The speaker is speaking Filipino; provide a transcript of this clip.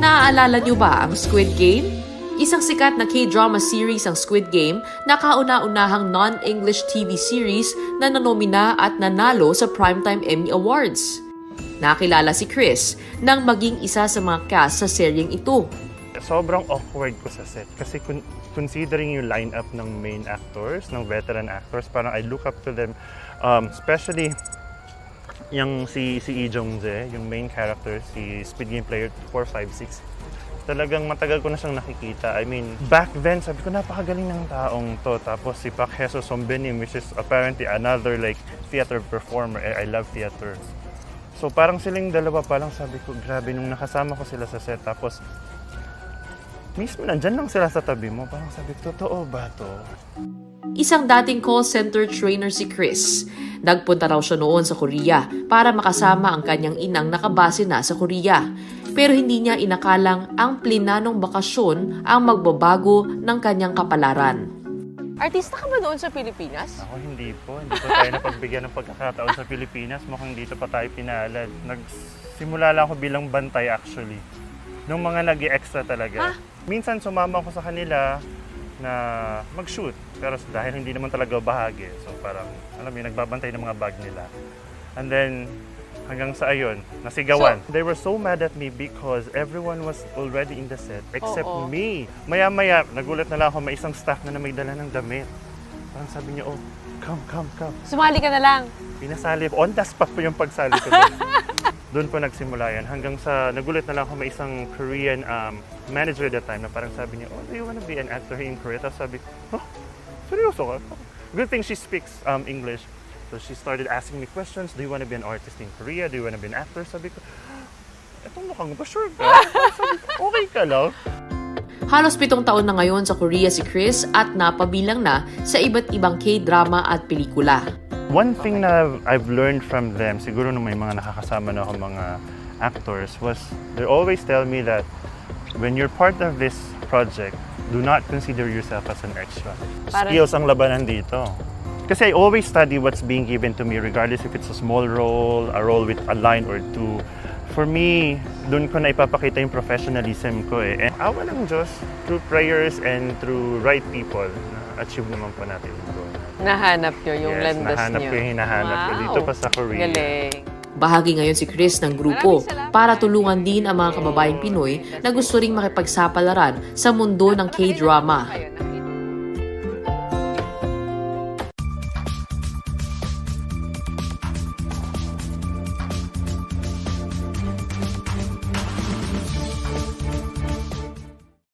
Naaalala niyo ba ang Squid Game? Isang sikat na K-drama series ang Squid Game na kauna-unahang non-English TV series na nanomina at nanalo sa Primetime Emmy Awards. Nakilala si Chris nang maging isa sa mga cast sa seryeng ito. Sobrang awkward ko sa set kasi considering yung lineup ng main actors, ng veteran actors, parang I look up to them, especially yung si Lee Jong-jae, yung main character, si Squid Game player 456. Talagang matagal ko na siyang nakikita. I mean, back then, sabi ko, napakagaling ng taong to. Tapos si Park Hae-soo Benim, which is apparently another like theater performer. I love theater. So parang silang dalawa pa lang, sabi ko, grabe, nung nakasama ko sila sa set. Tapos mismo nandyan lang sila sa tabi mo. Parang sabi ko, totoo ba to? Isang dating call center trainer si Chris. Nagpunta raw siya noon sa Korea para makasama ang kanyang inang nakabase na sa Korea. Pero hindi niya inakalang ang plinanong bakasyon ang magbabago ng kanyang kapalaran. Artista ka ba doon sa Pilipinas? Ako hindi po. Hindi po tayo napagbigyan ng pagkakataon sa Pilipinas. Mukhang dito pa tayo pinalad. Nagsimula lang ako bilang bantay actually. Nung mga nag-extra talaga. Minsan sumama ako sa kanila na mag-shoot. Pero dahil hindi naman talaga bahagi. So parang, alam mo, nagbabantay ng mga bag nila. And then, hanggang sa ayun, nasigawan. They were so mad at me because everyone was already in the set except me. Maya-maya, nagulat na lang ako, may isang staff na may dala ng damit. Parang sabi niya, oh, come. Sumali ka na lang. Pinasali po. On the spot po yung pagsali ko doon. Doon po nagsimula yan. Hanggang sa nagulat na lang ako, may isang Korean manager at that time na parang sabi niya, oh, do you wanna be an actor here in Korea? Tapos sabi ko, oh, seryoso ka? Good thing she speaks English. So she started asking me questions. Do you want to be an artist in Korea? Do you want to be an actor? Sabi ko, etong mukhang ba sure ka? Sabi ko, okay ka lang. Halos 7 taon na ngayon sa Korea si Chris at napabilang na sa iba't ibang K-drama at pelikula. One thing na I've learned from them, siguro nung may mga nakakasama na ako mga actors, was they always tell me that when you're part of this project, do not consider yourself as an extra. Skills ang labanan dito. Kasi I always study what's being given to me regardless if it's a small role, a role with a line or two. For me, dun ko na ipapakita yung professionalism ko eh. And awa ng Diyos, through prayers and through right people, na-achieve naman po natin yung goal. Nahanap nyo yung landas nahanap nyo. ko yung hinahanap ko dito pa sa Korea. Galing. Bahagi ngayon si Chris ng grupo para tulungan din ang mga kababayang Pinoy na gusto ring makipagsapalaran sa mundo ng K-drama.